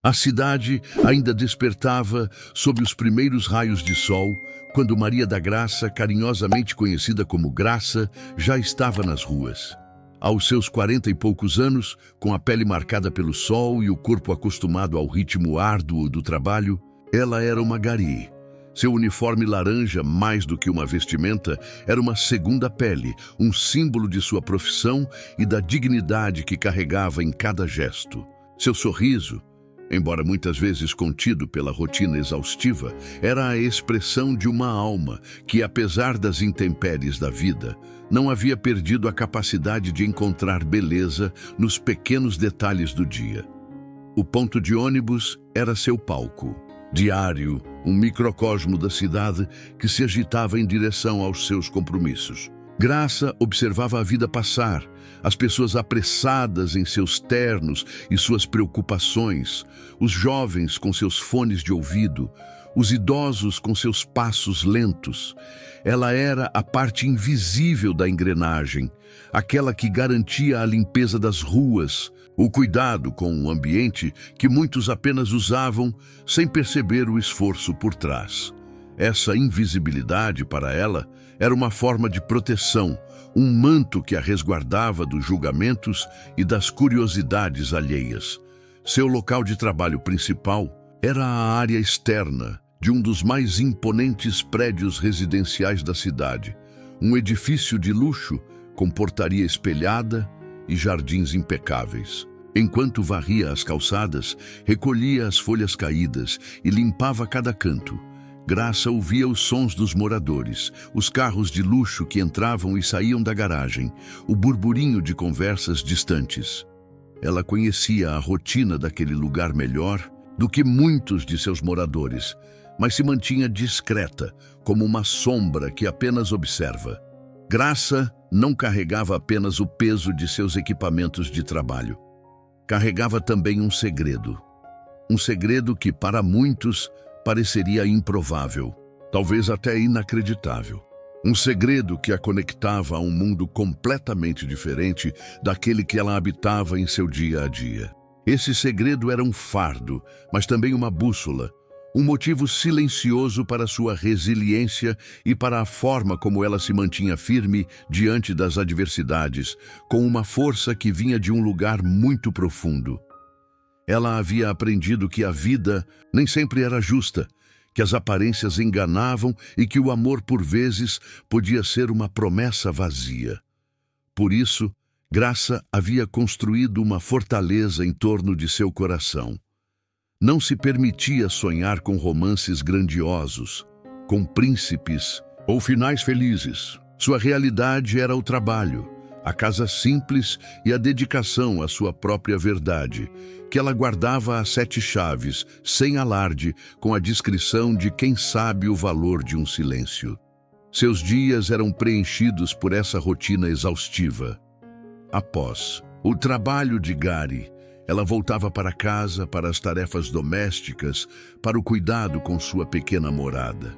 A cidade ainda despertava sob os primeiros raios de sol, quando Maria da Graça, carinhosamente conhecida como Graça, já estava nas ruas. Aos seus 40 e poucos anos, com a pele marcada pelo sol e o corpo acostumado ao ritmo árduo do trabalho, ela era uma gari. Seu uniforme laranja, mais do que uma vestimenta, era uma segunda pele, um símbolo de sua profissão e da dignidade que carregava em cada gesto. Seu sorriso, embora muitas vezes contido pela rotina exaustiva, era a expressão de uma alma que, apesar das intempéries da vida, não havia perdido a capacidade de encontrar beleza nos pequenos detalhes do dia. O ponto de ônibus era seu palco diário, um microcosmo da cidade que se agitava em direção aos seus compromissos. Graça observava a vida passar, as pessoas apressadas em seus ternos e suas preocupações, os jovens com seus fones de ouvido, os idosos com seus passos lentos. Ela era a parte invisível da engrenagem, aquela que garantia a limpeza das ruas, o cuidado com o ambiente que muitos apenas usavam sem perceber o esforço por trás. Essa invisibilidade, para ela, era uma forma de proteção, um manto que a resguardava dos julgamentos e das curiosidades alheias. Seu local de trabalho principal era a área externa de um dos mais imponentes prédios residenciais da cidade, um edifício de luxo com portaria espelhada e jardins impecáveis. Enquanto varria as calçadas, recolhia as folhas caídas e limpava cada canto. Graça ouvia os sons dos moradores, os carros de luxo que entravam e saíam da garagem, o burburinho de conversas distantes. Ela conhecia a rotina daquele lugar melhor do que muitos de seus moradores, mas se mantinha discreta, como uma sombra que apenas observa. Graça não carregava apenas o peso de seus equipamentos de trabalho. Carregava também um segredo. Um segredo que, para muitos, pareceria improvável, talvez até inacreditável. Um segredo que a conectava a um mundo completamente diferente daquele que ela habitava em seu dia a dia. Esse segredo era um fardo, mas também uma bússola, um motivo silencioso para sua resiliência e para a forma como ela se mantinha firme diante das adversidades, com uma força que vinha de um lugar muito profundo. Ela havia aprendido que a vida nem sempre era justa, que as aparências enganavam e que o amor, por vezes, podia ser uma promessa vazia. Por isso, Graça havia construído uma fortaleza em torno de seu coração. Não se permitia sonhar com romances grandiosos, com príncipes ou finais felizes. Sua realidade era o trabalho, a casa simples e a dedicação à sua própria verdade, que ela guardava a 7 chaves, sem alarde, com a discrição de quem sabe o valor de um silêncio. Seus dias eram preenchidos por essa rotina exaustiva. Após o trabalho de Gary, ela voltava para casa, para as tarefas domésticas, para o cuidado com sua pequena morada.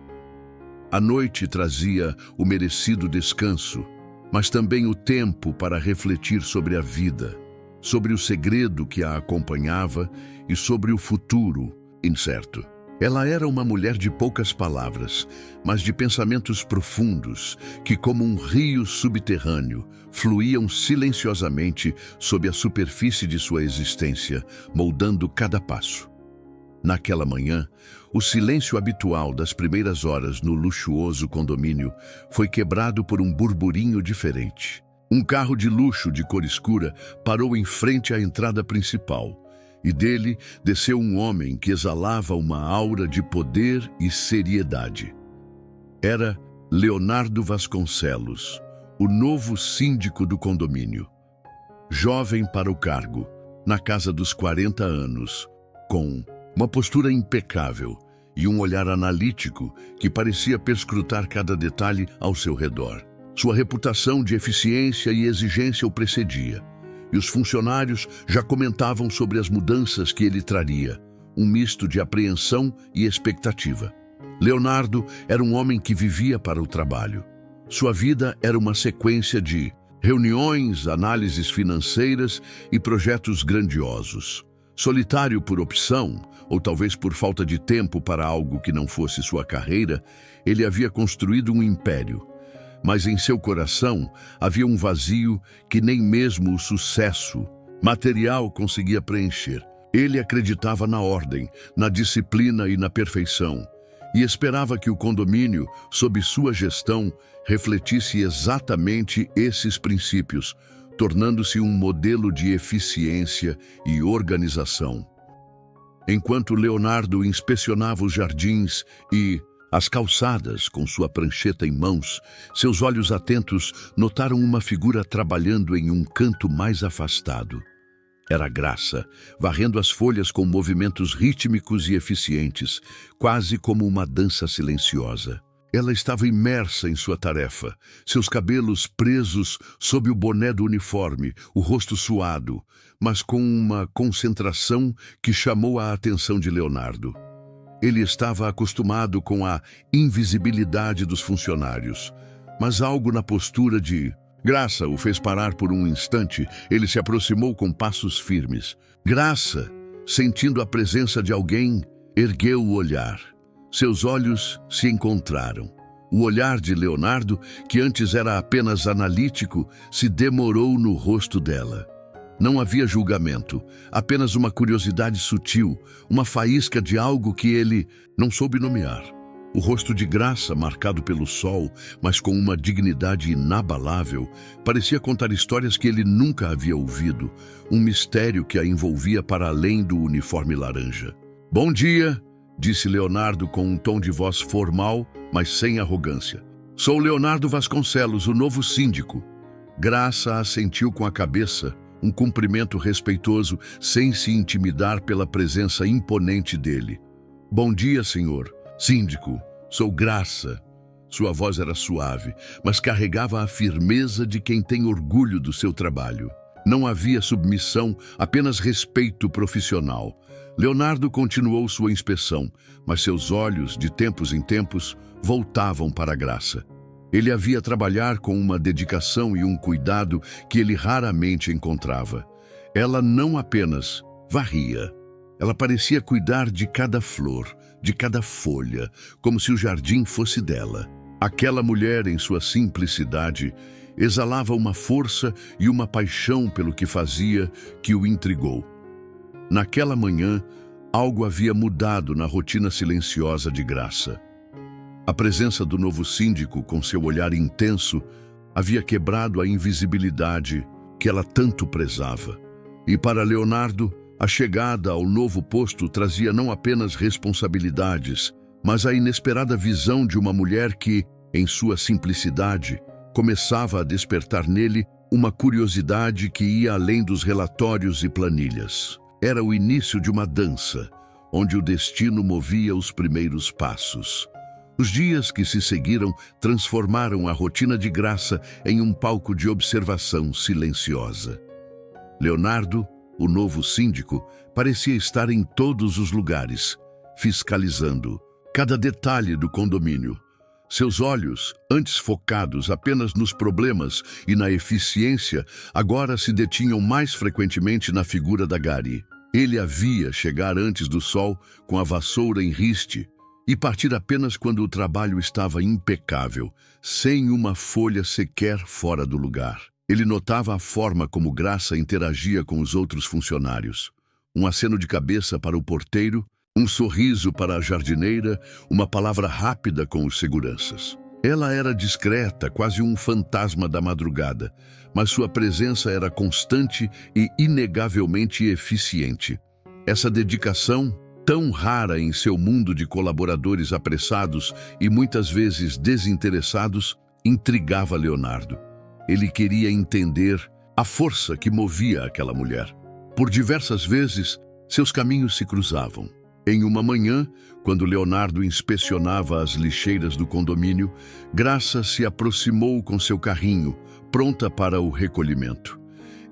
A noite trazia o merecido descanso, mas também o tempo para refletir sobre a vida, sobre o segredo que a acompanhava e sobre o futuro incerto. Ela era uma mulher de poucas palavras, mas de pensamentos profundos, que, como um rio subterrâneo, fluíam silenciosamente sob a superfície de sua existência, moldando cada passo. Naquela manhã, o silêncio habitual das primeiras horas no luxuoso condomínio foi quebrado por um burburinho diferente. Um carro de luxo de cor escura parou em frente à entrada principal, e dele desceu um homem que exalava uma aura de poder e seriedade. Era Leonardo Vasconcelos, o novo síndico do condomínio. Jovem para o cargo, na casa dos 40 anos, com uma postura impecável e um olhar analítico que parecia perscrutar cada detalhe ao seu redor. Sua reputação de eficiência e exigência o precedia, e os funcionários já comentavam sobre as mudanças que ele traria, um misto de apreensão e expectativa. Leonardo era um homem que vivia para o trabalho. Sua vida era uma sequência de reuniões, análises financeiras e projetos grandiosos. Solitário por opção, ou talvez por falta de tempo para algo que não fosse sua carreira, ele havia construído um império. Mas em seu coração havia um vazio que nem mesmo o sucesso material conseguia preencher. Ele acreditava na ordem, na disciplina e na perfeição, e esperava que o condomínio, sob sua gestão, refletisse exatamente esses princípios, tornando-se um modelo de eficiência e organização. Enquanto Leonardo inspecionava os jardins e as calçadas com sua prancheta em mãos, seus olhos atentos notaram uma figura trabalhando em um canto mais afastado. Era Graça, varrendo as folhas com movimentos rítmicos e eficientes, quase como uma dança silenciosa. Ela estava imersa em sua tarefa, seus cabelos presos sob o boné do uniforme, o rosto suado, mas com uma concentração que chamou a atenção de Leonardo. Ele estava acostumado com a invisibilidade dos funcionários, mas algo na postura de Graça o fez parar por um instante. Ele se aproximou com passos firmes. Graça, sentindo a presença de alguém, ergueu o olhar. Seus olhos se encontraram. O olhar de Leonardo, que antes era apenas analítico, se demorou no rosto dela. Não havia julgamento, apenas uma curiosidade sutil, uma faísca de algo que ele não soube nomear. O rosto de Graça, marcado pelo sol, mas com uma dignidade inabalável, parecia contar histórias que ele nunca havia ouvido, um mistério que a envolvia para além do uniforme laranja. Bom dia, disse Leonardo com um tom de voz formal, mas sem arrogância. Sou Leonardo Vasconcelos, o novo síndico. Graça assentiu com a cabeça, um cumprimento respeitoso, sem se intimidar pela presença imponente dele. Bom dia, senhor. Síndico, sou Graça. Sua voz era suave, mas carregava a firmeza de quem tem orgulho do seu trabalho. Não havia submissão, apenas respeito profissional. Leonardo continuou sua inspeção, mas seus olhos, de tempos em tempos, voltavam para Graça. Ele havia trabalhar com uma dedicação e um cuidado que ele raramente encontrava. Ela não apenas varria. Ela parecia cuidar de cada flor, de cada folha, como se o jardim fosse dela. Aquela mulher, em sua simplicidade, exalava uma força e uma paixão pelo que fazia que o intrigou. Naquela manhã, algo havia mudado na rotina silenciosa de Graça. A presença do novo síndico, com seu olhar intenso, havia quebrado a invisibilidade que ela tanto prezava. E para Leonardo, a chegada ao novo posto trazia não apenas responsabilidades, mas a inesperada visão de uma mulher que, em sua simplicidade, começava a despertar nele uma curiosidade que ia além dos relatórios e planilhas. Era o início de uma dança, onde o destino movia os primeiros passos. Os dias que se seguiram transformaram a rotina de Graça em um palco de observação silenciosa. Leonardo, o novo síndico, parecia estar em todos os lugares, fiscalizando cada detalhe do condomínio. Seus olhos, antes focados apenas nos problemas e na eficiência, agora se detinham mais frequentemente na figura da Gari. Ele a via chegar antes do sol com a vassoura em riste e partir apenas quando o trabalho estava impecável, sem uma folha sequer fora do lugar. Ele notava a forma como Graça interagia com os outros funcionários. Um aceno de cabeça para o porteiro, um sorriso para a jardineira, uma palavra rápida com os seguranças. Ela era discreta, quase um fantasma da madrugada, mas sua presença era constante e inegavelmente eficiente. Essa dedicação, tão rara em seu mundo de colaboradores apressados e muitas vezes desinteressados, intrigava Leonardo. Ele queria entender a força que movia aquela mulher. Por diversas vezes, seus caminhos se cruzavam. Em uma manhã, quando Leonardo inspecionava as lixeiras do condomínio, Graça se aproximou com seu carrinho, pronta para o recolhimento.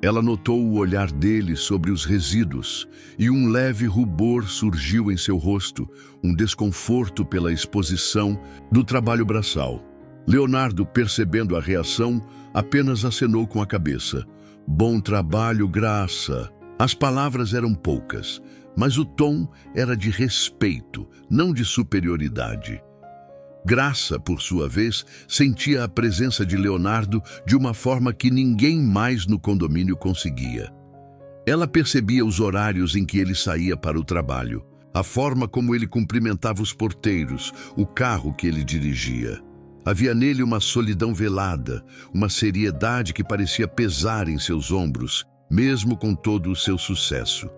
Ela notou o olhar dele sobre os resíduos e um leve rubor surgiu em seu rosto, um desconforto pela exposição do trabalho braçal. Leonardo, percebendo a reação, apenas acenou com a cabeça. Bom trabalho, Graça. As palavras eram poucas, mas o tom era de respeito, não de superioridade. Graça, por sua vez, sentia a presença de Leonardo de uma forma que ninguém mais no condomínio conseguia. Ela percebia os horários em que ele saía para o trabalho, a forma como ele cumprimentava os porteiros, o carro que ele dirigia. Havia nele uma solidão velada, uma seriedade que parecia pesar em seus ombros, mesmo com todo o seu sucesso.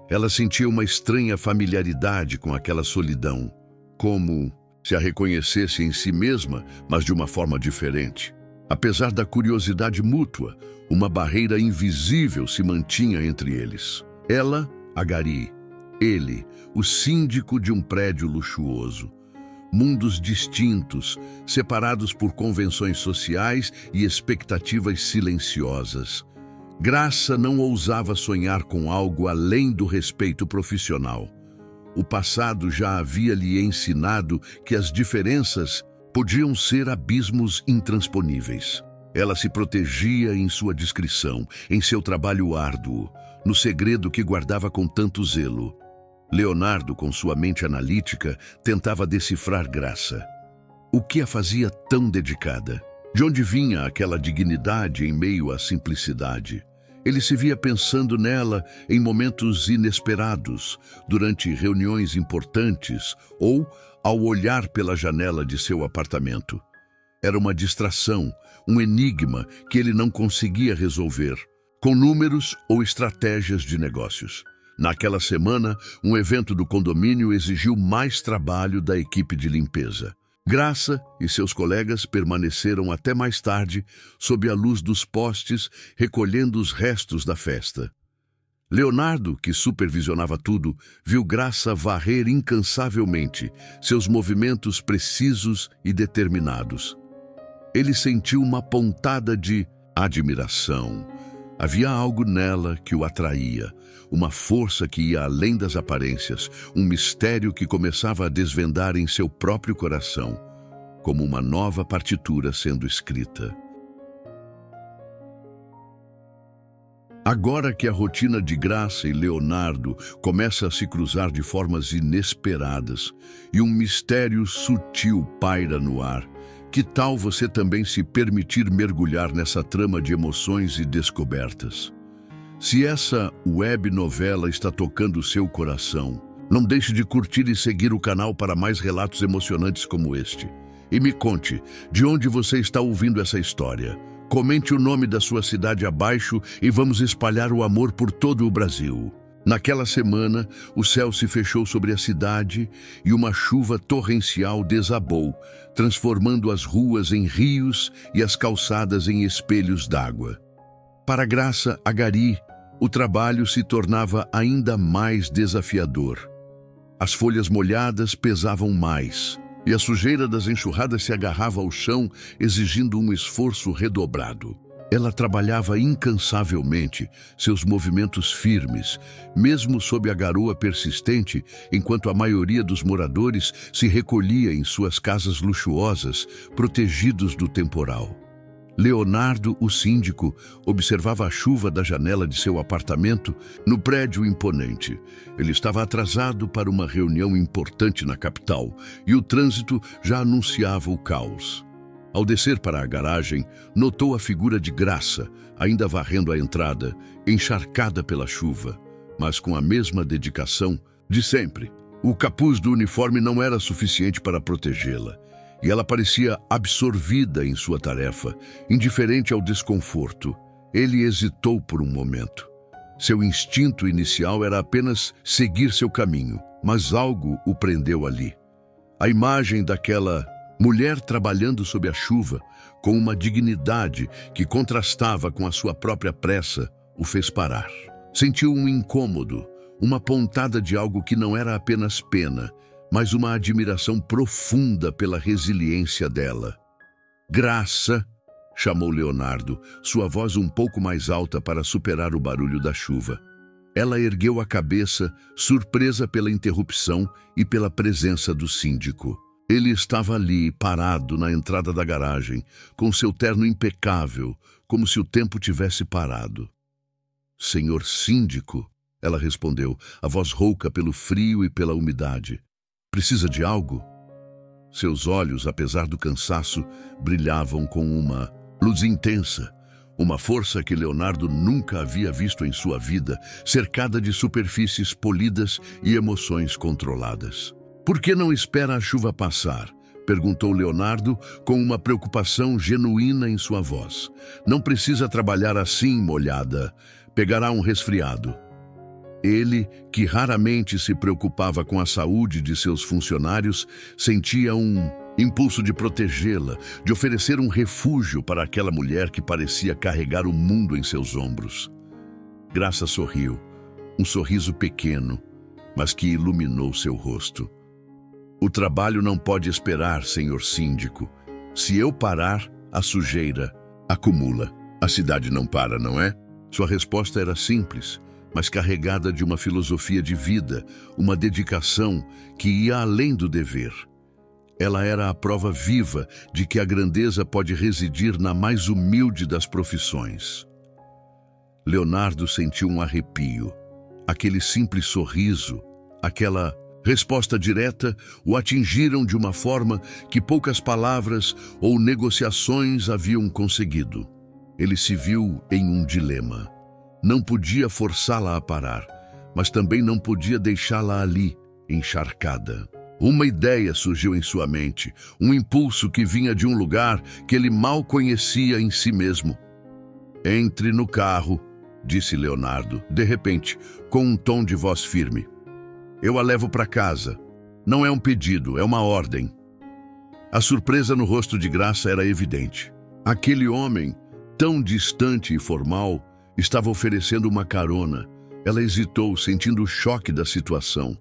Ela sentia uma estranha familiaridade com aquela solidão, como se a reconhecesse em si mesma, mas de uma forma diferente. Apesar da curiosidade mútua, uma barreira invisível se mantinha entre eles. Ela, a Gari, ele, o síndico de um prédio luxuoso. Mundos distintos, separados por convenções sociais e expectativas silenciosas. Graça não ousava sonhar com algo além do respeito profissional. O passado já havia lhe ensinado que as diferenças podiam ser abismos intransponíveis. Ela se protegia em sua discrição, em seu trabalho árduo, no segredo que guardava com tanto zelo. Leonardo, com sua mente analítica, tentava decifrar Graça. O que a fazia tão dedicada? De onde vinha aquela dignidade em meio à simplicidade? Ele se via pensando nela em momentos inesperados, durante reuniões importantes ou ao olhar pela janela de seu apartamento. Era uma distração, um enigma que ele não conseguia resolver, com números ou estratégias de negócios. Naquela semana, um evento do condomínio exigiu mais trabalho da equipe de limpeza. Graça e seus colegas permaneceram até mais tarde, sob a luz dos postes, recolhendo os restos da festa. Leonardo, que supervisionava tudo, viu Graça varrer incansavelmente, seus movimentos precisos e determinados. Ele sentiu uma pontada de admiração. Havia algo nela que o atraía, uma força que ia além das aparências, um mistério que começava a desvendar em seu próprio coração, como uma nova partitura sendo escrita. Agora que a rotina de Graça e Leonardo começa a se cruzar de formas inesperadas e um mistério sutil paira no ar, que tal você também se permitir mergulhar nessa trama de emoções e descobertas? Se essa web novela está tocando o seu coração, não deixe de curtir e seguir o canal para mais relatos emocionantes como este. E me conte, de onde você está ouvindo essa história? Comente o nome da sua cidade abaixo e vamos espalhar o amor por todo o Brasil. Naquela semana, o céu se fechou sobre a cidade e uma chuva torrencial desabou, transformando as ruas em rios e as calçadas em espelhos d'água. Para Graça, a Gari, o trabalho se tornava ainda mais desafiador. As folhas molhadas pesavam mais, e a sujeira das enxurradas se agarrava ao chão, exigindo um esforço redobrado. Ela trabalhava incansavelmente, seus movimentos firmes, mesmo sob a garoa persistente, enquanto a maioria dos moradores se recolhia em suas casas luxuosas, protegidos do temporal. Leonardo, o síndico, observava a chuva da janela de seu apartamento no prédio imponente. Ele estava atrasado para uma reunião importante na capital e o trânsito já anunciava o caos. Ao descer para a garagem, notou a figura de Graça, ainda varrendo a entrada, encharcada pela chuva, mas com a mesma dedicação de sempre. O capuz do uniforme não era suficiente para protegê-la, e ela parecia absorvida em sua tarefa, indiferente ao desconforto. Ele hesitou por um momento. Seu instinto inicial era apenas seguir seu caminho, mas algo o prendeu ali. A imagem daquela mulher trabalhando sob a chuva, com uma dignidade que contrastava com a sua própria pressa, o fez parar. Sentiu um incômodo, uma pontada de algo que não era apenas pena, mas uma admiração profunda pela resiliência dela. Graça, chamou Leonardo, sua voz um pouco mais alta para superar o barulho da chuva. Ela ergueu a cabeça, surpresa pela interrupção e pela presença do síndico. Ele estava ali, parado na entrada da garagem, com seu terno impecável, como se o tempo tivesse parado. Senhor síndico, ela respondeu, a voz rouca pelo frio e pela umidade. Precisa de algo? Seus olhos, apesar do cansaço, brilhavam com uma luz intensa, uma força que Leonardo nunca havia visto em sua vida, cercada de superfícies polidas e emoções controladas. Por que não espera a chuva passar? Perguntou Leonardo com uma preocupação genuína em sua voz. Não precisa trabalhar assim, molhada. Pegará um resfriado. Ele, que raramente se preocupava com a saúde de seus funcionários, sentia um impulso de protegê-la, de oferecer um refúgio para aquela mulher que parecia carregar o mundo em seus ombros. Graça sorriu, um sorriso pequeno, mas que iluminou seu rosto. O trabalho não pode esperar, senhor síndico. Se eu parar, a sujeira acumula. A cidade não para, não é? Sua resposta era simples, mas carregada de uma filosofia de vida, uma dedicação que ia além do dever. Ela era a prova viva de que a grandeza pode residir na mais humilde das profissões. Leonardo sentiu um arrepio. Aquele simples sorriso, aquela resposta direta o atingiram de uma forma que poucas palavras ou negociações haviam conseguido. Ele se viu em um dilema. Não podia forçá-la a parar, mas também não podia deixá-la ali, encharcada. Uma ideia surgiu em sua mente, um impulso que vinha de um lugar que ele mal conhecia em si mesmo. Entre no carro, disse Leonardo, de repente, com um tom de voz firme. Eu a levo para casa. Não é um pedido, é uma ordem. A surpresa no rosto de Graça era evidente. Aquele homem, tão distante e formal, estava oferecendo uma carona. Ela hesitou, sentindo o choque da situação.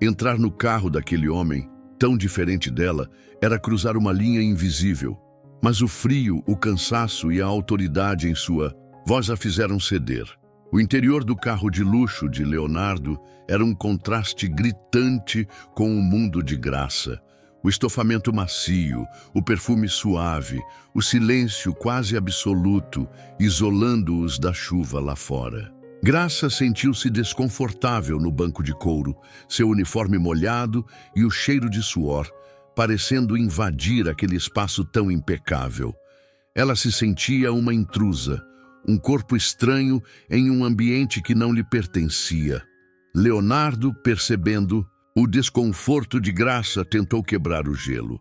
Entrar no carro daquele homem, tão diferente dela, era cruzar uma linha invisível. Mas o frio, o cansaço e a autoridade em sua voz a fizeram ceder. O interior do carro de luxo de Leonardo era um contraste gritante com o mundo de Graça. O estofamento macio, o perfume suave, o silêncio quase absoluto, isolando-os da chuva lá fora. Graça sentiu-se desconfortável no banco de couro, seu uniforme molhado e o cheiro de suor, parecendo invadir aquele espaço tão impecável. Ela se sentia uma intrusa, um corpo estranho em um ambiente que não lhe pertencia. Leonardo, percebendo o desconforto de Graça, tentou quebrar o gelo.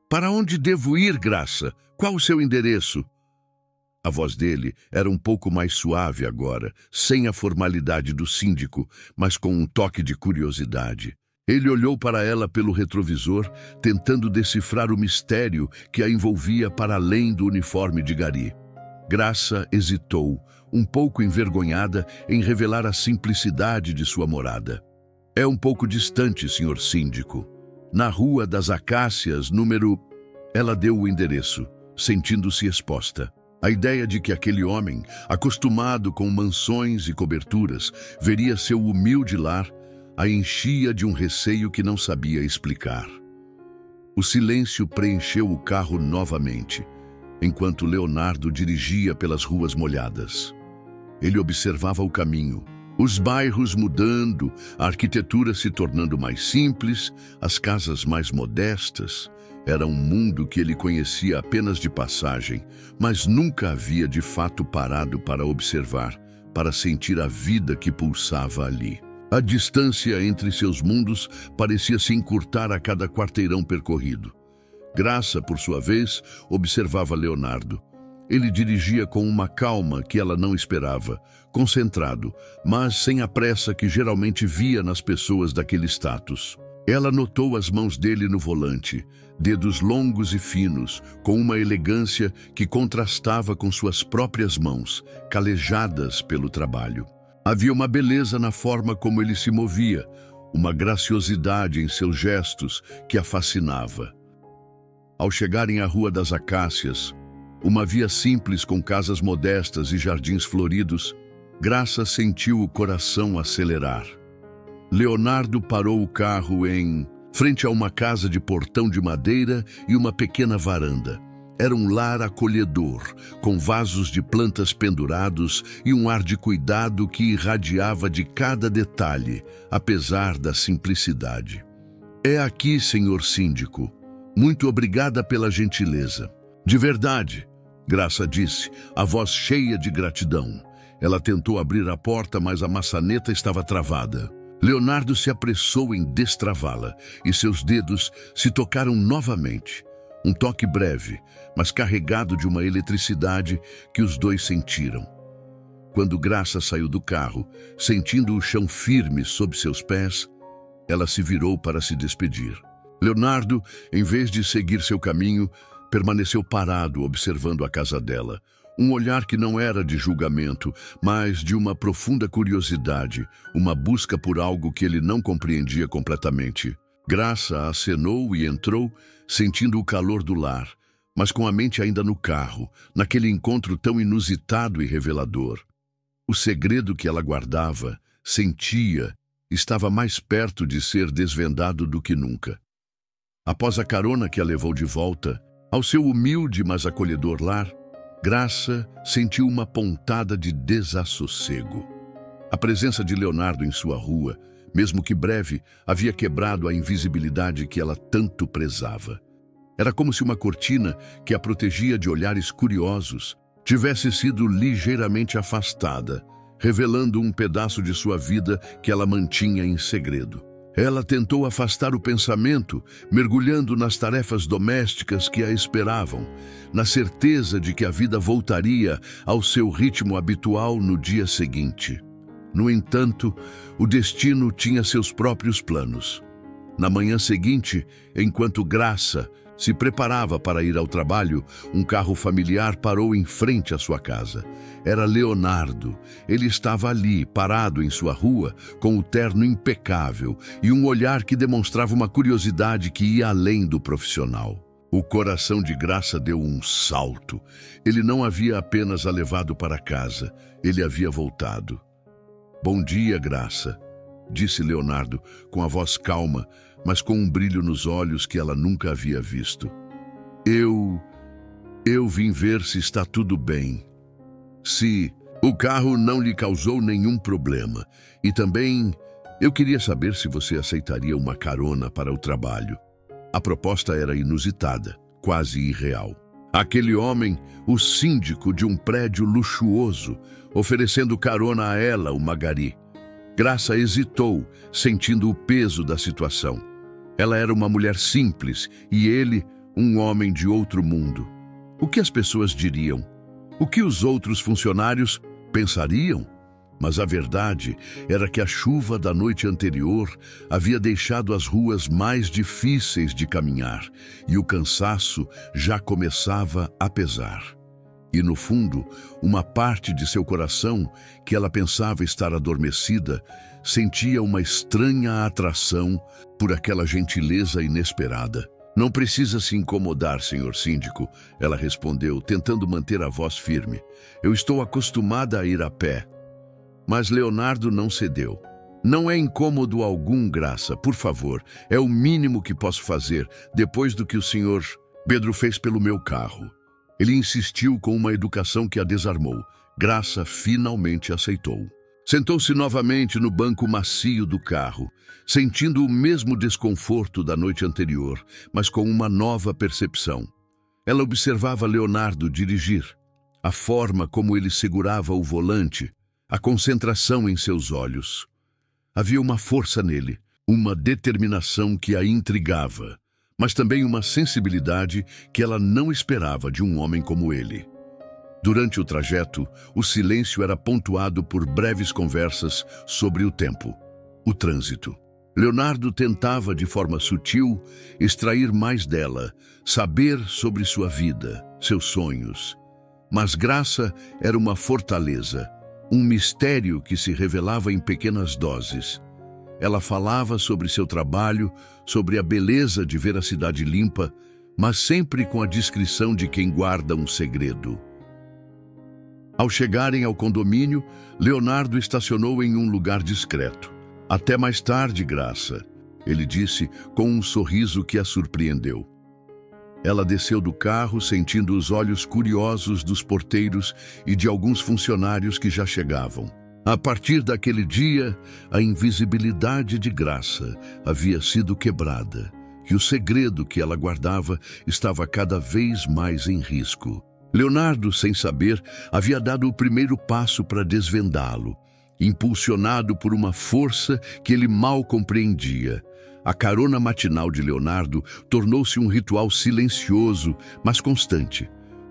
Para onde devo ir, Graça? Qual o seu endereço? A voz dele era um pouco mais suave agora, sem a formalidade do síndico, mas com um toque de curiosidade. Ele olhou para ela pelo retrovisor, tentando decifrar o mistério que a envolvia para além do uniforme de gari. Graça hesitou, um pouco envergonhada em revelar a simplicidade de sua morada. É um pouco distante, senhor síndico. Na Rua das Acácias, número... Ela deu o endereço, sentindo-se exposta. A ideia de que aquele homem, acostumado com mansões e coberturas, veria seu humilde lar, a enchia de um receio que não sabia explicar. O silêncio preencheu o carro novamente, enquanto Leonardo dirigia pelas ruas molhadas. Ele observava o caminho, os bairros mudando, a arquitetura se tornando mais simples, as casas mais modestas. Era um mundo que ele conhecia apenas de passagem, mas nunca havia de fato parado para observar, para sentir a vida que pulsava ali. A distância entre seus mundos parecia se encurtar a cada quarteirão percorrido. Graça, por sua vez, observava Leonardo. Ele dirigia com uma calma que ela não esperava, concentrado, mas sem a pressa que geralmente via nas pessoas daquele status. Ela notou as mãos dele no volante, dedos longos e finos, com uma elegância que contrastava com suas próprias mãos, calejadas pelo trabalho. Havia uma beleza na forma como ele se movia, uma graciosidade em seus gestos que a fascinava. Ao chegarem à Rua das Acácias, uma via simples com casas modestas e jardins floridos, Graça sentiu o coração acelerar. Leonardo parou o carro frente a uma casa de portão de madeira e uma pequena varanda. Era um lar acolhedor, com vasos de plantas pendurados e um ar de cuidado que irradiava de cada detalhe, apesar da simplicidade. É aqui, senhor síndico. Muito obrigada pela gentileza. De verdade, Graça disse, a voz cheia de gratidão. Ela tentou abrir a porta, mas a maçaneta estava travada. Leonardo se apressou em destravá-la e seus dedos se tocaram novamente. Um toque breve, mas carregado de uma eletricidade que os dois sentiram. Quando Graça saiu do carro, sentindo o chão firme sob seus pés, ela se virou para se despedir. Leonardo, em vez de seguir seu caminho, permaneceu parado observando a casa dela. Um olhar que não era de julgamento, mas de uma profunda curiosidade, uma busca por algo que ele não compreendia completamente. Graça acenou e entrou, sentindo o calor do lar, mas com a mente ainda no carro, naquele encontro tão inusitado e revelador. O segredo que ela guardava, sentia, estava mais perto de ser desvendado do que nunca. Após a carona que a levou de volta, ao seu humilde mas acolhedor lar, Graça sentiu uma pontada de desassossego. A presença de Leonardo em sua rua, mesmo que breve, havia quebrado a invisibilidade que ela tanto prezava. Era como se uma cortina que a protegia de olhares curiosos tivesse sido ligeiramente afastada, revelando um pedaço de sua vida que ela mantinha em segredo. Ela tentou afastar o pensamento, mergulhando nas tarefas domésticas que a esperavam, na certeza de que a vida voltaria ao seu ritmo habitual no dia seguinte. No entanto, o destino tinha seus próprios planos. Na manhã seguinte, enquanto Graça se preparava para ir ao trabalho, um carro familiar parou em frente à sua casa. Era Leonardo. Ele estava ali, parado em sua rua, com o terno impecável e um olhar que demonstrava uma curiosidade que ia além do profissional. O coração de Graça deu um salto. Ele não havia apenas a levado para casa, ele havia voltado. "Bom dia, Graça", disse Leonardo, com a voz calma, mas com um brilho nos olhos que ela nunca havia visto. Eu vim ver se está tudo bem. Se o carro não lhe causou nenhum problema. E também eu queria saber se você aceitaria uma carona para o trabalho." A proposta era inusitada, quase irreal. Aquele homem, o síndico de um prédio luxuoso, oferecendo carona a ela, uma gari. Graça hesitou, sentindo o peso da situação. Ela era uma mulher simples e ele, um homem de outro mundo. O que as pessoas diriam? O que os outros funcionários pensariam? Mas a verdade era que a chuva da noite anterior havia deixado as ruas mais difíceis de caminhar e o cansaço já começava a pesar. E no fundo, uma parte de seu coração, que ela pensava estar adormecida, sentia uma estranha atração por aquela gentileza inesperada. "Não precisa se incomodar, senhor síndico", ela respondeu, tentando manter a voz firme. "Eu estou acostumada a ir a pé." Mas Leonardo não cedeu. "Não é incômodo algum, Graça, por favor. É o mínimo que posso fazer depois do que o senhor Pedro fez pelo meu carro." Ele insistiu com uma educação que a desarmou. Graça finalmente aceitou. Sentou-se novamente no banco macio do carro, sentindo o mesmo desconforto da noite anterior, mas com uma nova percepção. Ela observava Leonardo dirigir, a forma como ele segurava o volante, a concentração em seus olhos. Havia uma força nele, uma determinação que a intrigava, mas também uma sensibilidade que ela não esperava de um homem como ele. Durante o trajeto, o silêncio era pontuado por breves conversas sobre o tempo, o trânsito. Leonardo tentava, de forma sutil, extrair mais dela, saber sobre sua vida, seus sonhos. Mas Graça era uma fortaleza, um mistério que se revelava em pequenas doses. Ela falava sobre seu trabalho, sobre a beleza de ver a cidade limpa, mas sempre com a discrição de quem guarda um segredo. Ao chegarem ao condomínio, Leonardo estacionou em um lugar discreto. "Até mais tarde, Graça", ele disse com um sorriso que a surpreendeu. Ela desceu do carro, sentindo os olhos curiosos dos porteiros e de alguns funcionários que já chegavam. A partir daquele dia, a invisibilidade de Graça havia sido quebrada e o segredo que ela guardava estava cada vez mais em risco. Leonardo, sem saber, havia dado o primeiro passo para desvendá-lo, impulsionado por uma força que ele mal compreendia. A carona matinal de Leonardo tornou-se um ritual silencioso, mas constante.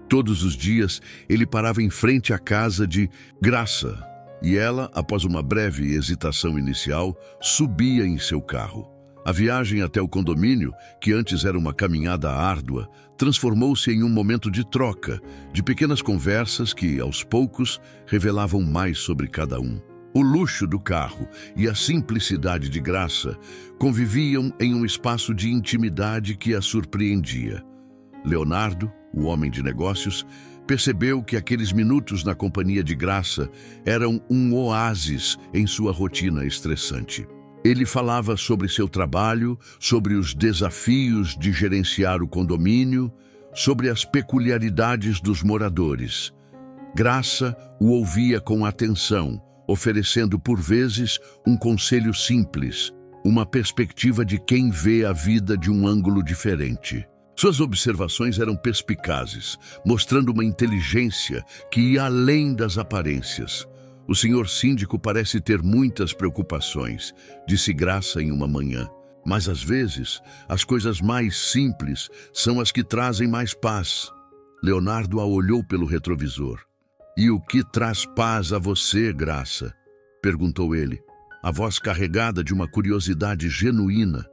Todos os dias, ele parava em frente à casa de Graça, e ela, após uma breve hesitação inicial, subia em seu carro. A viagem até o condomínio, que antes era uma caminhada árdua, transformou-se em um momento de troca, de pequenas conversas que, aos poucos, revelavam mais sobre cada um. O luxo do carro e a simplicidade de Graça conviviam em um espaço de intimidade que a surpreendia. Leonardo, o homem de negócios, percebeu que aqueles minutos na companhia de Graça eram um oásis em sua rotina estressante. Ele falava sobre seu trabalho, sobre os desafios de gerenciar o condomínio, sobre as peculiaridades dos moradores. Graça o ouvia com atenção, oferecendo por vezes um conselho simples, uma perspectiva de quem vê a vida de um ângulo diferente. Suas observações eram perspicazes, mostrando uma inteligência que ia além das aparências. O senhor síndico parece ter muitas preocupações, disse Graça em uma manhã. Mas às vezes, as coisas mais simples são as que trazem mais paz. Leonardo a olhou pelo retrovisor. E o que traz paz a você, Graça? Perguntou ele, a voz carregada de uma curiosidade genuína,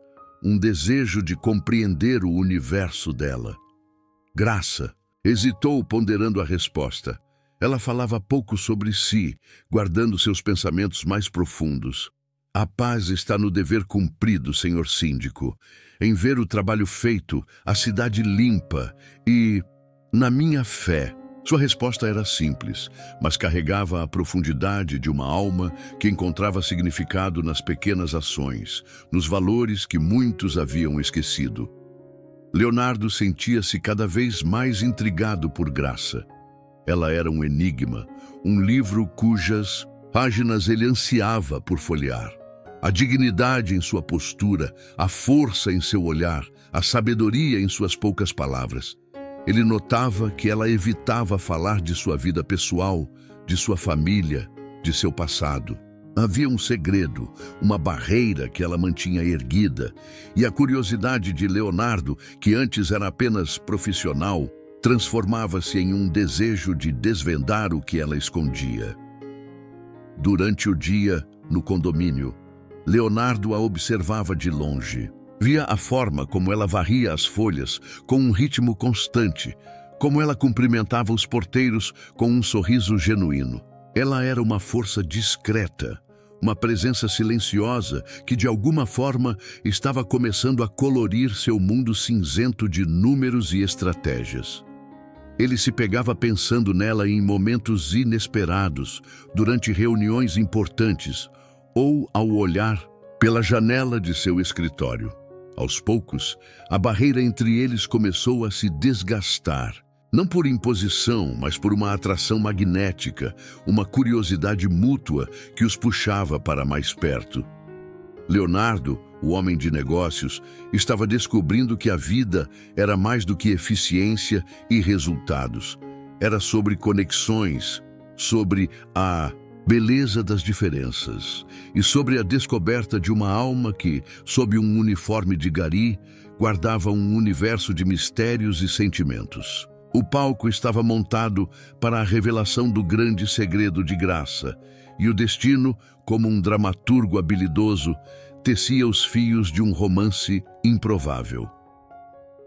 um desejo de compreender o universo dela. Graça hesitou, ponderando a resposta. Ela falava pouco sobre si, guardando seus pensamentos mais profundos. A paz está no dever cumprido, senhor síndico, em ver o trabalho feito, a cidade limpa e, na minha fé. Sua resposta era simples, mas carregava a profundidade de uma alma que encontrava significado nas pequenas ações, nos valores que muitos haviam esquecido. Leonardo sentia-se cada vez mais intrigado por Graça. Ela era um enigma, um livro cujas páginas ele ansiava por folhear. A dignidade em sua postura, a força em seu olhar, a sabedoria em suas poucas palavras. Ele notava que ela evitava falar de sua vida pessoal, de sua família, de seu passado. Havia um segredo, uma barreira que ela mantinha erguida, e a curiosidade de Leonardo, que antes era apenas profissional, transformava-se em um desejo de desvendar o que ela escondia. Durante o dia, no condomínio, Leonardo a observava de longe. Via a forma como ela varria as folhas com um ritmo constante, como ela cumprimentava os porteiros com um sorriso genuíno. Ela era uma força discreta, uma presença silenciosa que de alguma forma estava começando a colorir seu mundo cinzento de números e estratégias. Ele se pegava pensando nela em momentos inesperados, durante reuniões importantes, ou ao olhar pela janela de seu escritório. Aos poucos, a barreira entre eles começou a se desgastar, não por imposição, mas por uma atração magnética, uma curiosidade mútua que os puxava para mais perto. Leonardo, o homem de negócios, estava descobrindo que a vida era mais do que eficiência e resultados. Era sobre conexões, sobre a beleza das diferenças e sobre a descoberta de uma alma que, sob um uniforme de gari, guardava um universo de mistérios e sentimentos. O palco estava montado para a revelação do grande segredo de Graça, e o destino, como um dramaturgo habilidoso, tecia os fios de um romance improvável.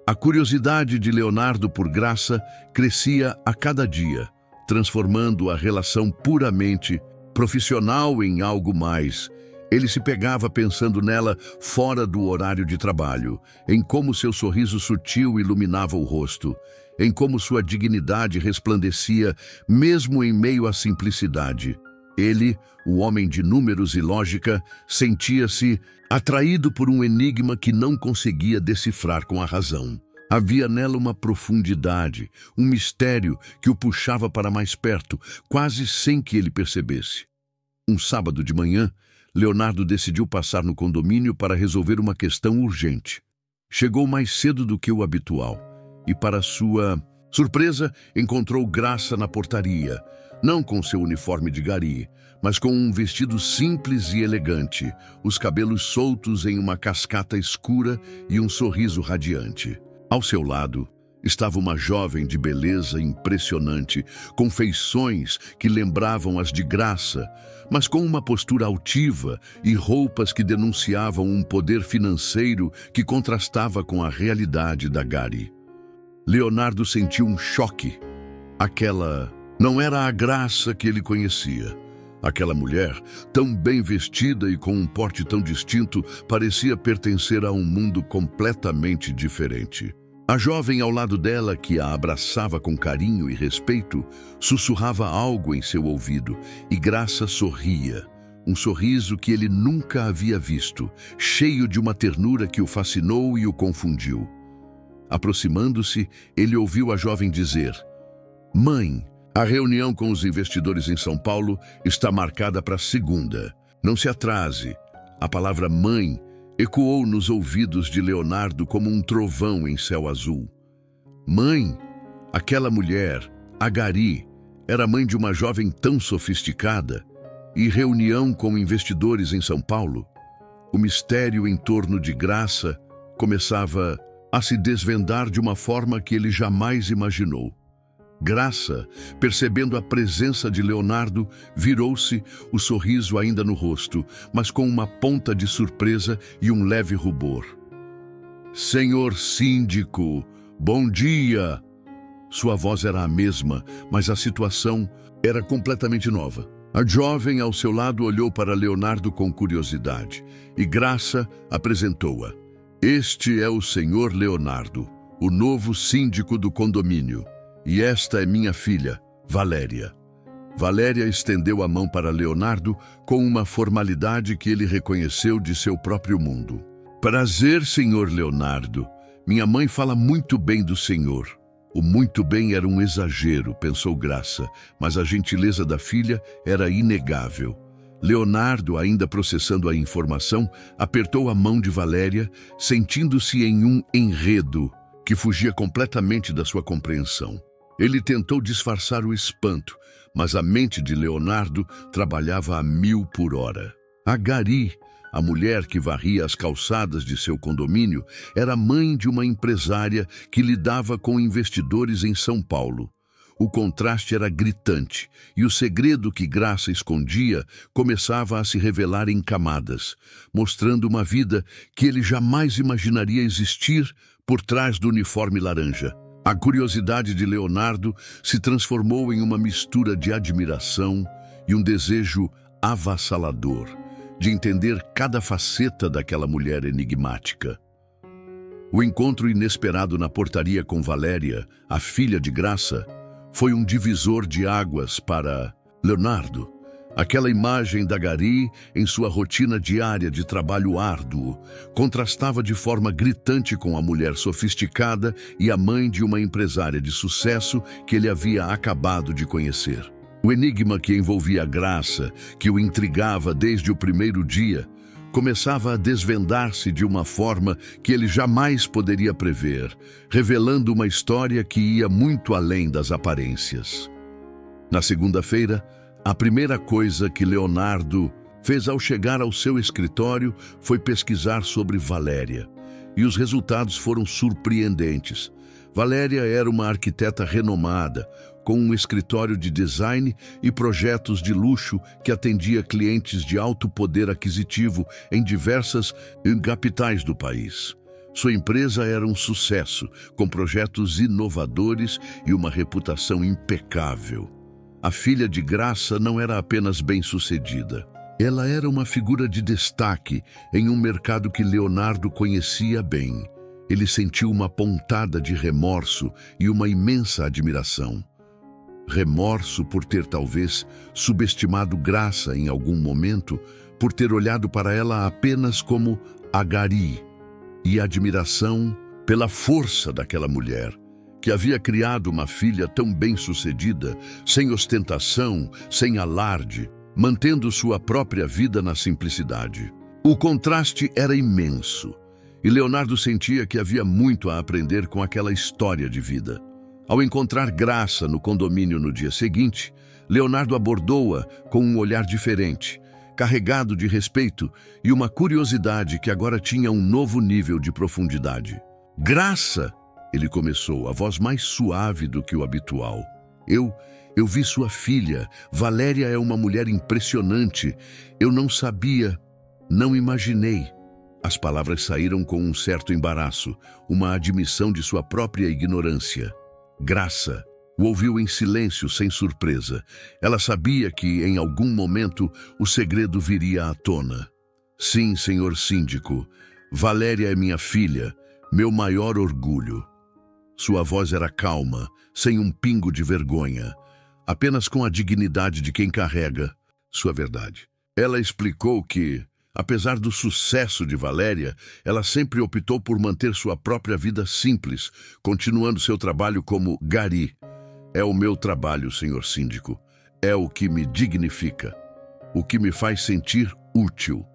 A curiosidade de Leonardo por Graça crescia a cada dia, transformando a relação puramente profissional em algo mais. Ele se pegava pensando nela fora do horário de trabalho, em como seu sorriso sutil iluminava o rosto, em como sua dignidade resplandecia mesmo em meio à simplicidade. Ele, o homem de números e lógica, sentia-se atraído por um enigma que não conseguia decifrar com a razão. Havia nela uma profundidade, um mistério que o puxava para mais perto, quase sem que ele percebesse. Um sábado de manhã, Leonardo decidiu passar no condomínio para resolver uma questão urgente. Chegou mais cedo do que o habitual e, para sua surpresa, encontrou Graça na portaria, não com seu uniforme de gari, mas com um vestido simples e elegante, os cabelos soltos em uma cascata escura e um sorriso radiante. Ao seu lado, estava uma jovem de beleza impressionante, com feições que lembravam as de Graça, mas com uma postura altiva e roupas que denunciavam um poder financeiro que contrastava com a realidade da Gari. Leonardo sentiu um choque. Aquela não era a Graça que ele conhecia. Aquela mulher, tão bem vestida e com um porte tão distinto, parecia pertencer a um mundo completamente diferente. A jovem ao lado dela, que a abraçava com carinho e respeito, sussurrava algo em seu ouvido, e Graça sorria, um sorriso que ele nunca havia visto, cheio de uma ternura que o fascinou e o confundiu. Aproximando-se, ele ouviu a jovem dizer: "Mãe, a reunião com os investidores em São Paulo está marcada para segunda. Não se atrase." A palavra mãe ecoou nos ouvidos de Leonardo como um trovão em céu azul. Mãe, aquela mulher, a Gari, era mãe de uma jovem tão sofisticada, e reunião com investidores em São Paulo. O mistério em torno de Graça começava a se desvendar de uma forma que ele jamais imaginou. Graça, percebendo a presença de Leonardo, virou-se, o sorriso ainda no rosto, mas com uma ponta de surpresa e um leve rubor. "Senhor síndico, bom dia!" Sua voz era a mesma, mas a situação era completamente nova. A jovem ao seu lado olhou para Leonardo com curiosidade, e Graça apresentou-a. "Este é o senhor Leonardo, o novo síndico do condomínio. E esta é minha filha, Valéria." Valéria estendeu a mão para Leonardo com uma formalidade que ele reconheceu de seu próprio mundo. "Prazer, senhor Leonardo. Minha mãe fala muito bem do senhor." O muito bem era um exagero, pensou Graça, mas a gentileza da filha era inegável. Leonardo, ainda processando a informação, apertou a mão de Valéria, sentindo-se em um enredo que fugia completamente da sua compreensão. Ele tentou disfarçar o espanto, mas a mente de Leonardo trabalhava a 1000 por hora. A Gari, a mulher que varria as calçadas de seu condomínio, era mãe de uma empresária que lidava com investidores em São Paulo. O contraste era gritante, e o segredo que Graça escondia começava a se revelar em camadas, mostrando uma vida que ele jamais imaginaria existir por trás do uniforme laranja. A curiosidade de Leonardo se transformou em uma mistura de admiração e um desejo avassalador de entender cada faceta daquela mulher enigmática. O encontro inesperado na portaria com Valéria, a filha de Graça, foi um divisor de águas para Leonardo. Aquela imagem da Gari, em sua rotina diária de trabalho árduo, contrastava de forma gritante com a mulher sofisticada e a mãe de uma empresária de sucesso que ele havia acabado de conhecer. O enigma que envolvia a Graça, que o intrigava desde o primeiro dia, começava a desvendar-se de uma forma que ele jamais poderia prever, revelando uma história que ia muito além das aparências. Na segunda-feira, a primeira coisa que Leonardo fez ao chegar ao seu escritório foi pesquisar sobre Valéria, e os resultados foram surpreendentes. Valéria era uma arquiteta renomada, com um escritório de design e projetos de luxo que atendia clientes de alto poder aquisitivo em diversas capitais do país. Sua empresa era um sucesso, com projetos inovadores e uma reputação impecável. A filha de Graça não era apenas bem-sucedida. Ela era uma figura de destaque em um mercado que Leonardo conhecia bem. Ele sentiu uma pontada de remorso e uma imensa admiração. Remorso por ter talvez subestimado Graça em algum momento, por ter olhado para ela apenas como a Gari, e admiração pela força daquela mulher, que havia criado uma filha tão bem-sucedida, sem ostentação, sem alarde, mantendo sua própria vida na simplicidade. O contraste era imenso, e Leonardo sentia que havia muito a aprender com aquela história de vida. Ao encontrar Graça no condomínio no dia seguinte, Leonardo abordou-a com um olhar diferente, carregado de respeito e uma curiosidade que agora tinha um novo nível de profundidade. Graça, ele começou, a voz mais suave do que o habitual. Eu vi sua filha. Valéria é uma mulher impressionante. Eu não sabia, não imaginei. As palavras saíram com um certo embaraço, uma admissão de sua própria ignorância. Graça o ouviu em silêncio, sem surpresa. Ela sabia que, em algum momento, o segredo viria à tona. Sim, senhor síndico, Valéria é minha filha, meu maior orgulho. Sua voz era calma, sem um pingo de vergonha, apenas com a dignidade de quem carrega sua verdade. Ela explicou que, apesar do sucesso de Valéria, ela sempre optou por manter sua própria vida simples, continuando seu trabalho como gari. É o meu trabalho, senhor síndico. É o que me dignifica, o que me faz sentir útil.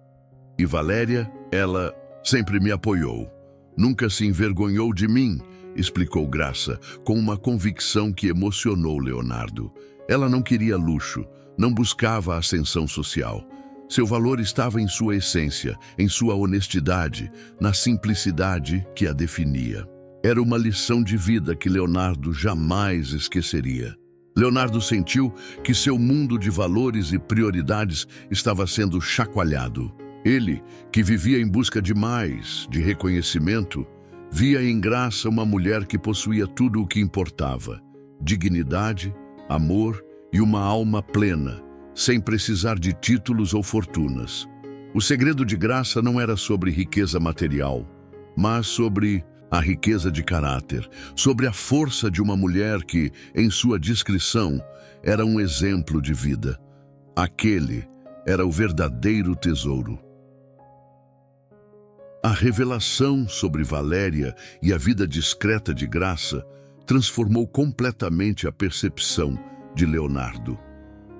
E Valéria, ela sempre me apoiou. Nunca se envergonhou de mim, explicou Graça, com uma convicção que emocionou Leonardo. Ela não queria luxo, não buscava ascensão social. Seu valor estava em sua essência, em sua honestidade, na simplicidade que a definia. Era uma lição de vida que Leonardo jamais esqueceria. Leonardo sentiu que seu mundo de valores e prioridades estava sendo chacoalhado. Ele, que vivia em busca de mais, de reconhecimento, via em Graça uma mulher que possuía tudo o que importava: dignidade, amor e uma alma plena, sem precisar de títulos ou fortunas. O segredo de Graça não era sobre riqueza material, mas sobre a riqueza de caráter, sobre a força de uma mulher que, em sua discrição, era um exemplo de vida. Aquele era o verdadeiro tesouro. A revelação sobre Valéria e a vida discreta de Graça transformou completamente a percepção de Leonardo.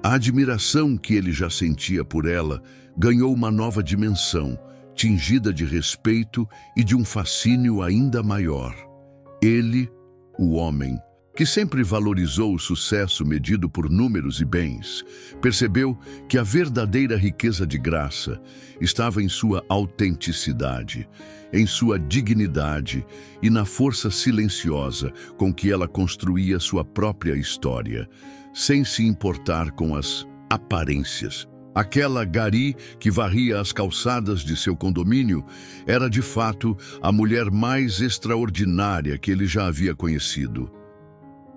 A admiração que ele já sentia por ela ganhou uma nova dimensão, tingida de respeito e de um fascínio ainda maior. Ele, o homem, que sempre valorizou o sucesso medido por números e bens, percebeu que a verdadeira riqueza de Graça estava em sua autenticidade, em sua dignidade e na força silenciosa com que ela construía sua própria história, sem se importar com as aparências. Aquela gari que varria as calçadas de seu condomínio era, de fato, a mulher mais extraordinária que ele já havia conhecido.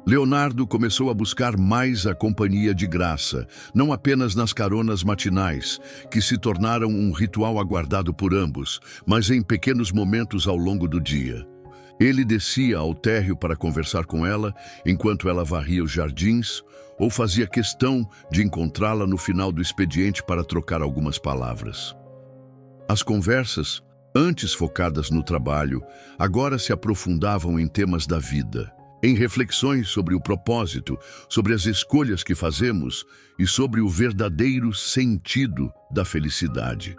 Leonardo começou a buscar mais a companhia de Graça, não apenas nas caronas matinais, que se tornaram um ritual aguardado por ambos, mas em pequenos momentos ao longo do dia. Ele descia ao térreo para conversar com ela, enquanto ela varria os jardins, ou fazia questão de encontrá-la no final do expediente para trocar algumas palavras. As conversas, antes focadas no trabalho, agora se aprofundavam em temas da vida, em reflexões sobre o propósito, sobre as escolhas que fazemos e sobre o verdadeiro sentido da felicidade.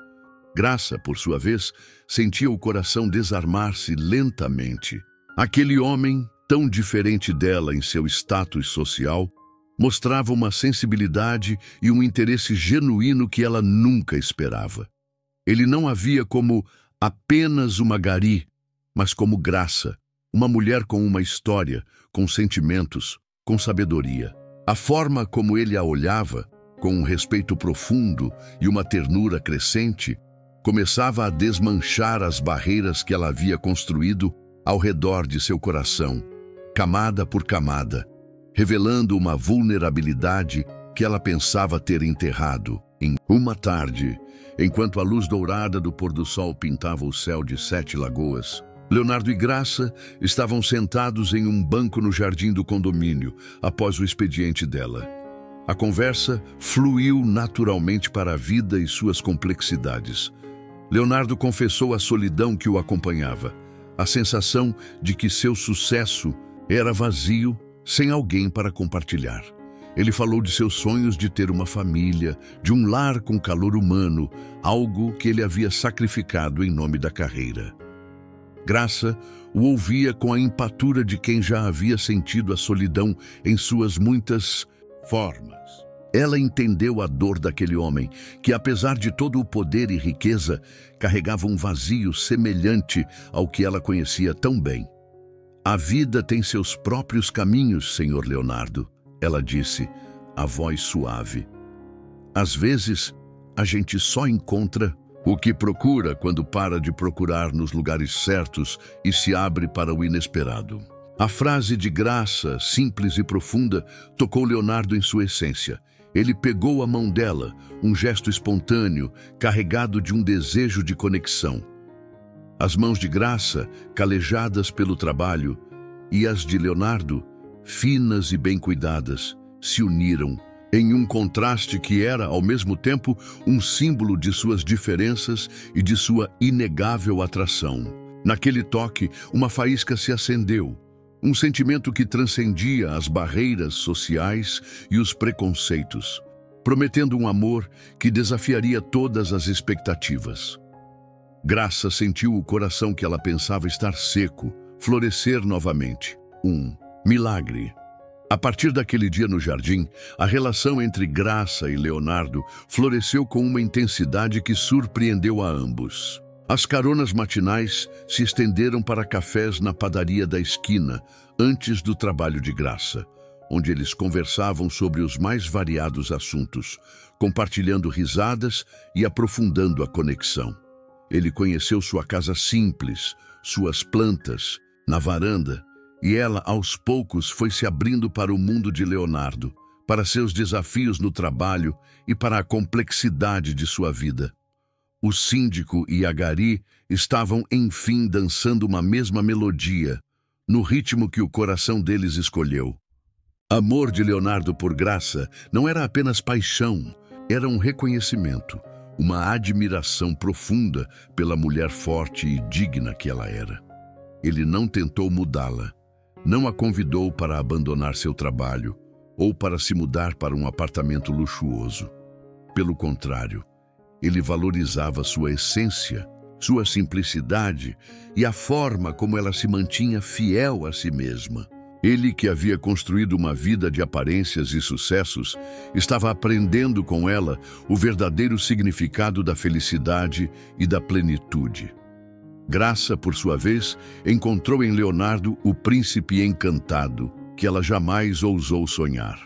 Graça, por sua vez, sentia o coração desarmar-se lentamente. Aquele homem, tão diferente dela em seu status social, mostrava uma sensibilidade e um interesse genuíno que ela nunca esperava. Ele não a via como apenas uma gari, mas como Graça, uma mulher com uma história, com sentimentos, com sabedoria. A forma como ele a olhava, com um respeito profundo e uma ternura crescente, começava a desmanchar as barreiras que ela havia construído ao redor de seu coração, camada por camada, revelando uma vulnerabilidade que ela pensava ter enterrado. Em uma tarde, enquanto a luz dourada do pôr-do-sol pintava o céu de 7 lagoas, Leonardo e Graça estavam sentados em um banco no jardim do condomínio, após o expediente dela. A conversa fluiu naturalmente para a vida e suas complexidades. Leonardo confessou a solidão que o acompanhava, A sensação de que seu sucesso era vazio, sem alguém para compartilhar. Ele falou de seus sonhos de ter uma família, de um lar com calor humano, algo que ele havia sacrificado em nome da carreira. Graça o ouvia com a empatia de quem já havia sentido a solidão em suas muitas formas. Ela entendeu a dor daquele homem, que apesar de todo o poder e riqueza, carregava um vazio semelhante ao que ela conhecia tão bem. A vida tem seus próprios caminhos, Sr. Leonardo, ela disse, a voz suave. Às vezes, a gente só encontra o que procura quando para de procurar nos lugares certos e se abre para o inesperado. A frase de Graça, simples e profunda, tocou Leonardo em sua essência. Ele pegou a mão dela, um gesto espontâneo, carregado de um desejo de conexão. As mãos de Graça, calejadas pelo trabalho, e as de Leonardo, finas e bem cuidadas, se uniram em um contraste que era, ao mesmo tempo, um símbolo de suas diferenças e de sua inegável atração. Naquele toque, uma faísca se acendeu, um sentimento que transcendia as barreiras sociais e os preconceitos, prometendo um amor que desafiaria todas as expectativas. Graça sentiu o coração que ela pensava estar seco, florescer novamente. Um milagre. A partir daquele dia no jardim, a relação entre Graça e Leonardo floresceu com uma intensidade que surpreendeu a ambos. As caronas matinais se estenderam para cafés na padaria da esquina, antes do trabalho de Graça, onde eles conversavam sobre os mais variados assuntos, compartilhando risadas e aprofundando a conexão. Ele conheceu sua casa simples, suas plantas, na varanda, e ela, aos poucos, foi se abrindo para o mundo de Leonardo, para seus desafios no trabalho e para a complexidade de sua vida. O síndico e a Gari estavam, enfim, dançando uma mesma melodia, no ritmo que o coração deles escolheu. Amor de Leonardo por Graça não era apenas paixão, era um reconhecimento, uma admiração profunda pela mulher forte e digna que ela era. Ele não tentou mudá-la, não a convidou para abandonar seu trabalho ou para se mudar para um apartamento luxuoso. Pelo contrário, ele valorizava sua essência, sua simplicidade e a forma como ela se mantinha fiel a si mesma. Ele, que havia construído uma vida de aparências e sucessos, estava aprendendo com ela o verdadeiro significado da felicidade e da plenitude. Graça, por sua vez, encontrou em Leonardo o príncipe encantado, que ela jamais ousou sonhar.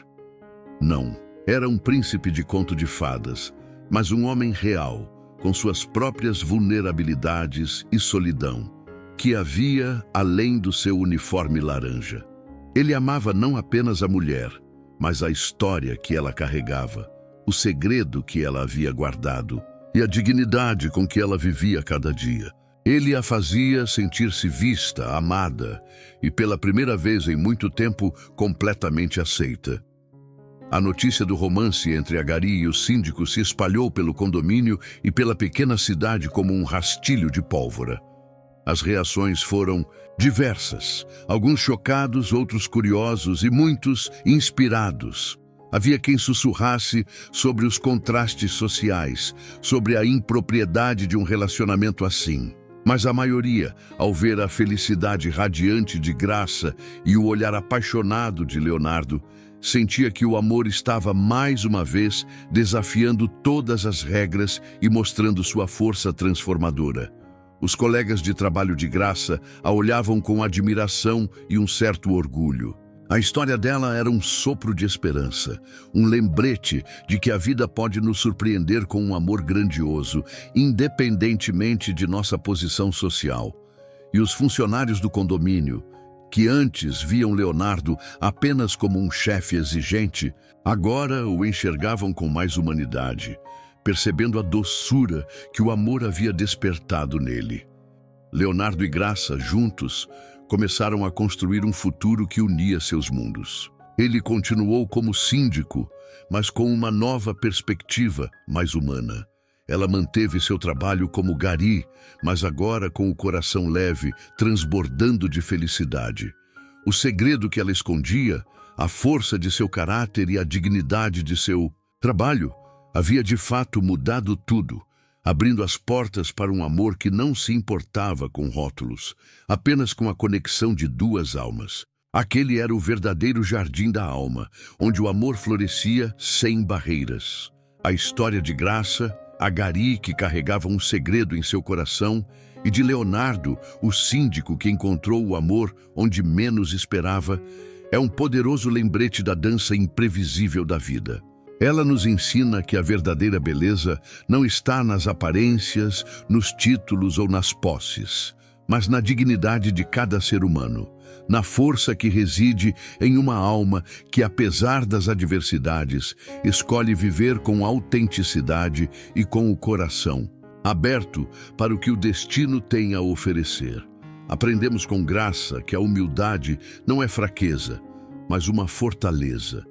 Não, era um príncipe de conto de fadas, mas um homem real, com suas próprias vulnerabilidades e solidão, que havia além do seu uniforme laranja. Ele amava não apenas a mulher, mas a história que ela carregava, o segredo que ela havia guardado e a dignidade com que ela vivia cada dia. Ele a fazia sentir-se vista, amada e, pela primeira vez em muito tempo, completamente aceita. A notícia do romance entre a Gari e o síndico se espalhou pelo condomínio e pela pequena cidade como um rastilho de pólvora. As reações foram diversas, alguns chocados, outros curiosos e muitos inspirados. Havia quem sussurrasse sobre os contrastes sociais, sobre a impropriedade de um relacionamento assim. Mas a maioria, ao ver a felicidade radiante de Graça e o olhar apaixonado de Leonardo, sentia que o amor estava mais uma vez desafiando todas as regras e mostrando sua força transformadora. Os colegas de trabalho de Graça a olhavam com admiração e um certo orgulho. A história dela era um sopro de esperança, um lembrete de que a vida pode nos surpreender com um amor grandioso, independentemente de nossa posição social. E os funcionários do condomínio, que antes viam Leonardo apenas como um chefe exigente, agora o enxergavam com mais humanidade, percebendo a doçura que o amor havia despertado nele. Leonardo e Graça, juntos, começaram a construir um futuro que unia seus mundos. Ele continuou como síndico, mas com uma nova perspectiva mais humana. Ela manteve seu trabalho como gari, mas agora com o coração leve, transbordando de felicidade. O segredo que ela escondia, a força de seu caráter e a dignidade de seu trabalho, havia de fato mudado tudo, abrindo as portas para um amor que não se importava com rótulos, apenas com a conexão de duas almas. Aquele era o verdadeiro jardim da alma, onde o amor florescia sem barreiras. A história de Graça, a gari que carregava um segredo em seu coração, e de Leonardo, o síndico que encontrou o amor onde menos esperava, é um poderoso lembrete da dança imprevisível da vida. Ela nos ensina que a verdadeira beleza não está nas aparências, nos títulos ou nas posses, mas na dignidade de cada ser humano, na força que reside em uma alma que, apesar das adversidades, escolhe viver com autenticidade e com o coração aberto para o que o destino tem a oferecer. Aprendemos com Graça que a humildade não é fraqueza, mas uma fortaleza,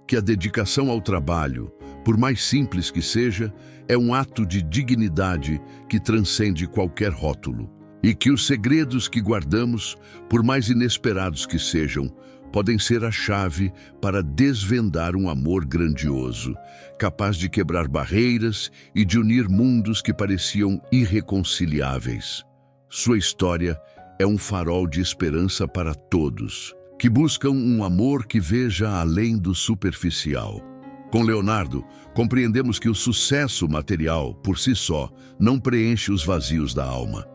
que a dedicação ao trabalho, por mais simples que seja, é um ato de dignidade que transcende qualquer rótulo. E que os segredos que guardamos, por mais inesperados que sejam, podem ser a chave para desvendar um amor grandioso, capaz de quebrar barreiras e de unir mundos que pareciam irreconciliáveis. Sua história é um farol de esperança para todos, que buscam um amor que veja além do superficial. Com Leonardo, compreendemos que o sucesso material, por si só, não preenche os vazios da alma.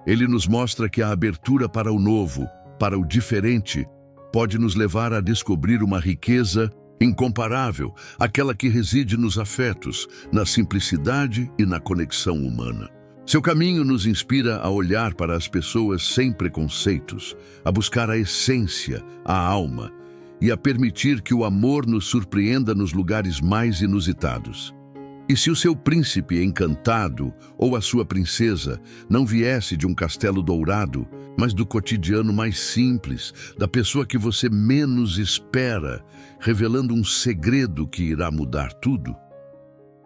Ele nos mostra que a abertura para o novo, para o diferente, pode nos levar a descobrir uma riqueza incomparável, aquela que reside nos afetos, na simplicidade e na conexão humana. Seu caminho nos inspira a olhar para as pessoas sem preconceitos, a buscar a essência, a alma, e a permitir que o amor nos surpreenda nos lugares mais inusitados. E se o seu príncipe encantado ou a sua princesa não viesse de um castelo dourado, mas do cotidiano mais simples, da pessoa que você menos espera, revelando um segredo que irá mudar tudo?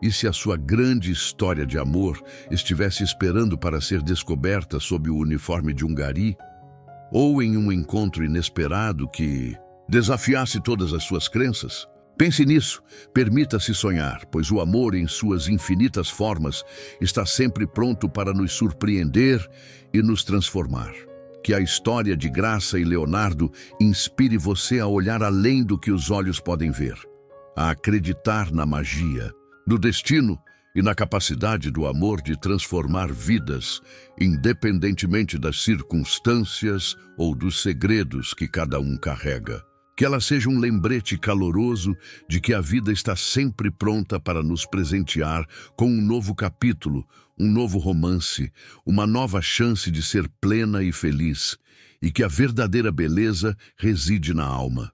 E se a sua grande história de amor estivesse esperando para ser descoberta sob o uniforme de um gari, ou em um encontro inesperado que desafiasse todas as suas crenças? Pense nisso, permita-se sonhar, pois o amor em suas infinitas formas está sempre pronto para nos surpreender e nos transformar. Que a história de Graça e Leonardo inspire você a olhar além do que os olhos podem ver, a acreditar na magia, no destino e na capacidade do amor de transformar vidas, independentemente das circunstâncias ou dos segredos que cada um carrega. Que ela seja um lembrete caloroso de que a vida está sempre pronta para nos presentear com um novo capítulo, um novo romance, uma nova chance de ser plena e feliz, e que a verdadeira beleza reside na alma.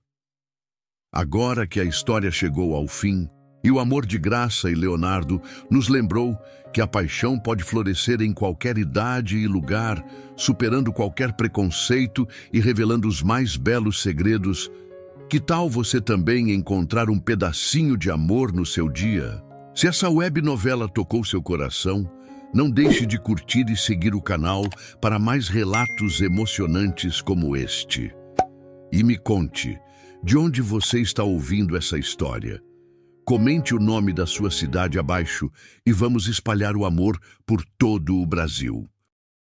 Agora que a história chegou ao fim, e o amor de Graça e Leonardo nos lembrou que a paixão pode florescer em qualquer idade e lugar, superando qualquer preconceito e revelando os mais belos segredos. Que tal você também encontrar um pedacinho de amor no seu dia? Se essa web novela tocou seu coração, não deixe de curtir e seguir o canal para mais relatos emocionantes como este. E me conte, de onde você está ouvindo essa história? Comente o nome da sua cidade abaixo e vamos espalhar o amor por todo o Brasil.